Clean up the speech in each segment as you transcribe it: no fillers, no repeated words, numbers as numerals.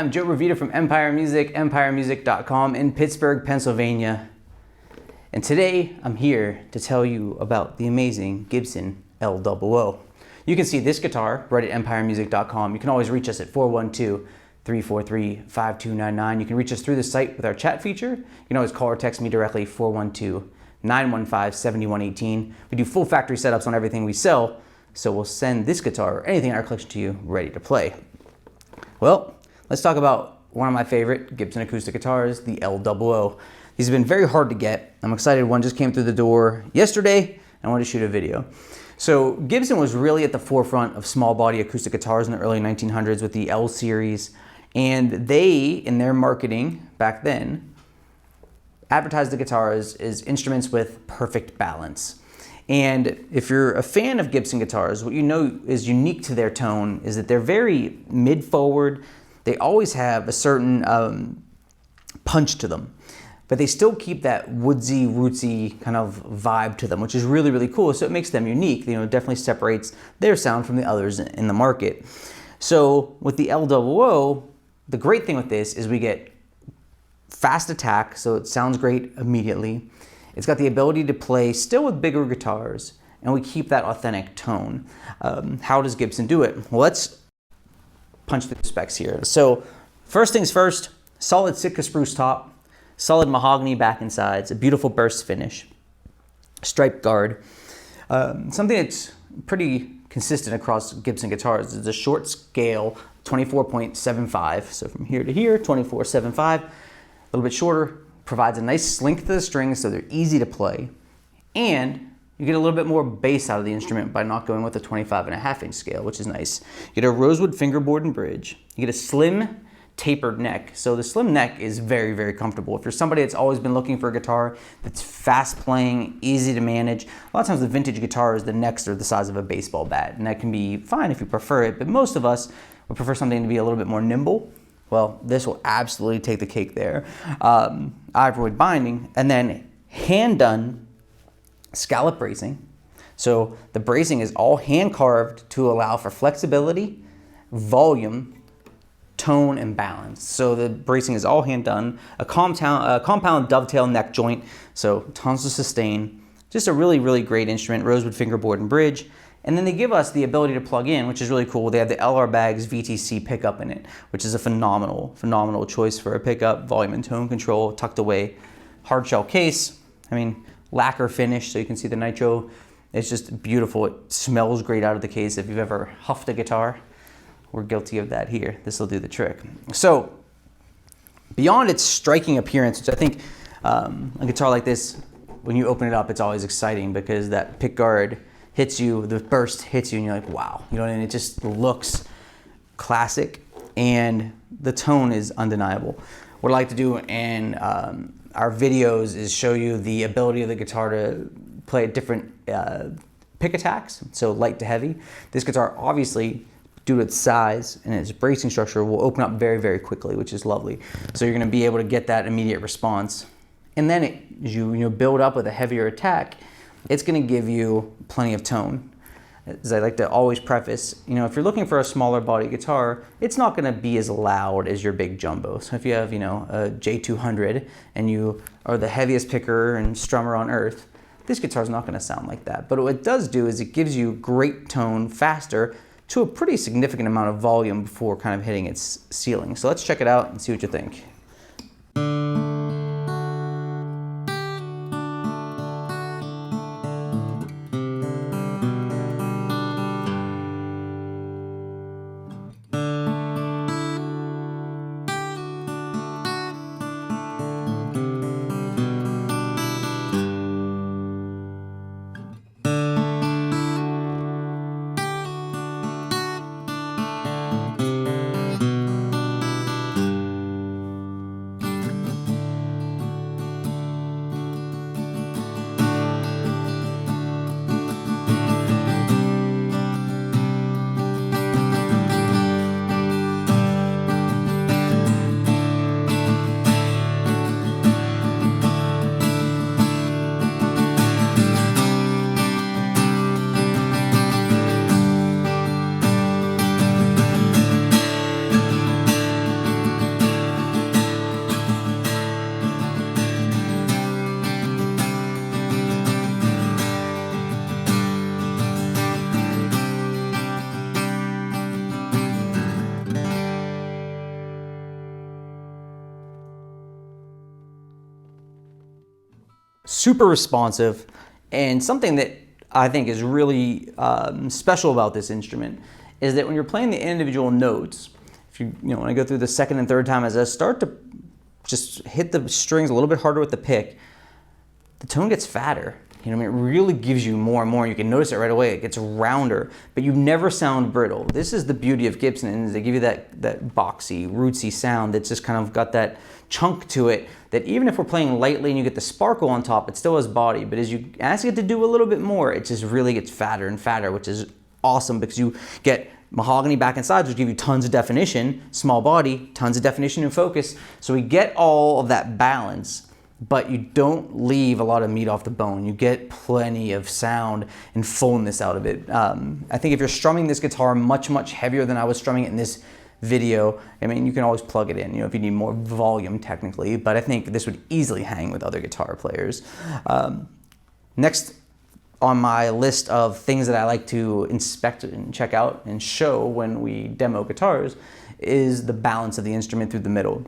I'm Joe Revita from Empire Music, empiremusic.com in Pittsburgh, Pennsylvania. And today I'm here to tell you about the amazing Gibson L-00. You can see this guitar right at empiremusic.com. You can always reach us at 412-343-5299. You can reach us through the site with our chat feature. You can always call or text me directly, 412-915-7118. We do full factory setups on everything we sell, so we'll send this guitar or anything in our collection to you ready to play. Well, let's talk about one of my favorite Gibson acoustic guitars, the L-00. These have been very hard to get. I'm excited one just came through the door yesterday and I wanted to shoot a video. So Gibson was really at the forefront of small body acoustic guitars in the early 1900s with the L series, and they, in their marketing back then, advertised the guitars as instruments with perfect balance. And if you're a fan of Gibson guitars, what you know is unique to their tone is that they're very mid-forward. They always have a certain punch to them, but they still keep that woodsy, rootsy kind of vibe to them, which is really, really cool. So it makes them unique. You know, it definitely separates their sound from the others in the market. So with the L-00, the great thing with this is we get fast attack, so it sounds great immediately. It's got the ability to play still with bigger guitars, and we keep that authentic tone. How does Gibson do it? Well, let's punch through the specs here. So first things first, solid Sitka spruce top, solid mahogany back and sides, a beautiful burst finish, striped guard. Something that's pretty consistent across Gibson guitars is a short scale, 24.75. So from here to here, 24.75, a little bit shorter. Provides a nice length to the strings so they're easy to play, and you get a little bit more bass out of the instrument by not going with a 25.5-inch scale, which is nice. You get a rosewood fingerboard and bridge. You get a slim tapered neck. So the slim neck is very, very comfortable. If you're somebody that's always been looking for a guitar that's fast playing, easy to manage, a lot of times the vintage guitars, the necks are the size of a baseball bat, and that can be fine if you prefer it, but most of us would prefer something to be a little bit more nimble. Well, this will absolutely take the cake there. Ivory binding, and then hand-done scallop bracing. So the bracing is all hand-carved to allow for flexibility, volume, tone, and balance. So the bracing is all hand-done. A compound dovetail neck joint, so tons of sustain. Just a really, really great instrument, rosewood fingerboard and bridge. And then they give us the ability to plug in, which is really cool. They have the LR Bags VTC pickup in it, which is a phenomenal, phenomenal choice for a pickup, volume and tone control, tucked away. Hard shell case, I mean, lacquer finish, so you can see the nitro. It's just beautiful. It smells great out of the case. If you've ever huffed a guitar, we're guilty of that here. This will do the trick. So beyond its striking appearance, which I think a guitar like this, when you open it up, it's always exciting because that pick guard hits you, the burst hits you, and you're like, wow. You know, and it just looks classic, and the tone is undeniable. What I like to do in our videos is show you the ability of the guitar to play at different pick attacks, so light to heavy. This guitar, obviously, due to its size and its bracing structure, will open up very, very quickly, which is lovely. So you're gonna be able to get that immediate response. And then as you build up with a heavier attack, it's going to give you plenty of tone. As I like to always preface, you know, if you're looking for a smaller body guitar, it's not going to be as loud as your big jumbo. So if you have, you know, a J200 and you are the heaviest picker and strummer on earth, this guitar is not going to sound like that. But what it does do is it gives you great tone faster to a pretty significant amount of volume before kind of hitting its ceiling. So let's check it out and see what you think. super responsive, and something that I think is really special about this instrument is that when you're playing the individual notes, if when I go through the second and third time as I start to just hit the strings a little bit harder with the pick, the tone gets fatter. It really gives you more and more. You can notice it right away. It gets rounder, but you never sound brittle. This is the beauty of Gibson, is they give you that boxy, rootsy sound that's just kind of got that chunk to it, that even if we're playing lightly and you get the sparkle on top, it still has body. But as you ask it to do a little bit more, it just really gets fatter and fatter, which is awesome because you get mahogany back and sides, which give you tons of definition, small body, tons of definition and focus. So we get all of that balance, but you don't leave a lot of meat off the bone. You get plenty of sound and fullness out of it. I think if you're strumming this guitar much, much heavier than I was strumming it in this video, you can always plug it in, if you need more volume technically, but I think this would easily hang with other guitar players. Next on my list of things that I like to inspect and check out and show when we demo guitars is the balance of the instrument through the middle.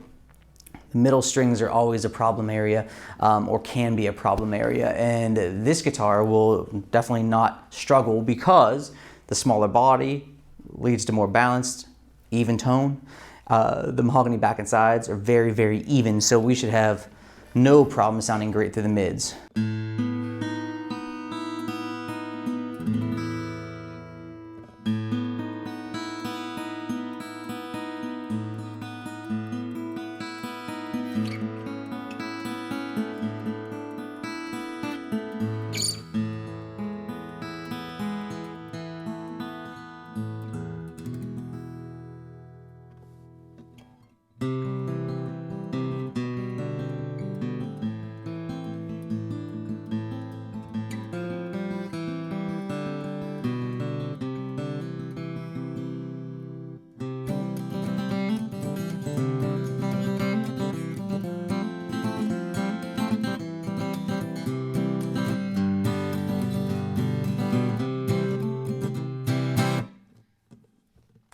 The middle strings are always a problem area, or can be a problem area, and this guitar will definitely not struggle because the smaller body leads to more balanced, even tone. The mahogany back and sides are very, very even, so we should have no problem sounding great through the mids.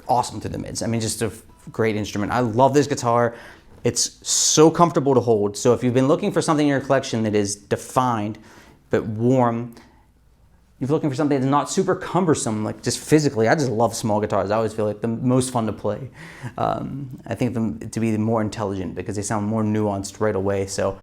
Awesome to the mids. Just a great instrument. I love this guitar. It's so comfortable to hold. So if you've been looking for something in your collection that is defined but warm, if you're looking for something that's not super cumbersome, like just physically, I just love small guitars. I always feel like the most fun to play. I think them to be more intelligent because they sound more nuanced right away. So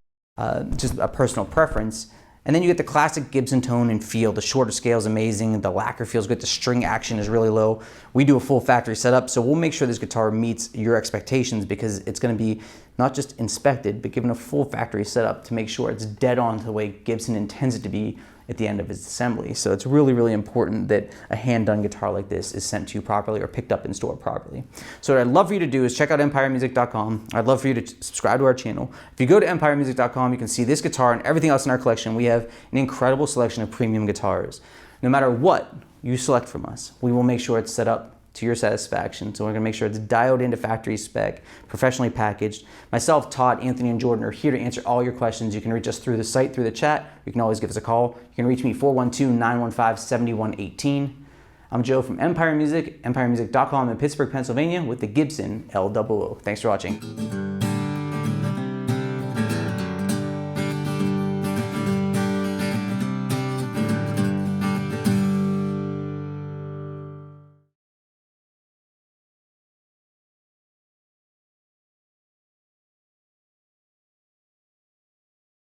just a personal preference. And then you get the classic Gibson tone and feel. The shorter scale is amazing. The lacquer feels good. The string action is really low. We do a full factory setup, so we'll make sure this guitar meets your expectations because it's going to be not just inspected, but given a full factory setup to make sure it's dead on to the way Gibson intends it to be at the end of its assembly. So it's really, really important that a hand-done guitar like this is sent to you properly or picked up and stored properly. So what I'd love for you to do is check out empiremusic.com. I'd love for you to subscribe to our channel. If you go to empiremusic.com, you can see this guitar and everything else in our collection. We have an incredible selection of premium guitars. No matter what you select from us, we will make sure it's set up to your satisfaction. So we're gonna make sure it's dialed into factory spec, professionally packaged. Myself, Todd, Anthony, and Jordan are here to answer all your questions. You can reach us through the site, through the chat. You can always give us a call. You can reach me 412-915-7118. I'm Joe from Empire Music, empiremusic.com in Pittsburgh, Pennsylvania with the Gibson L-00. Thanks for watching.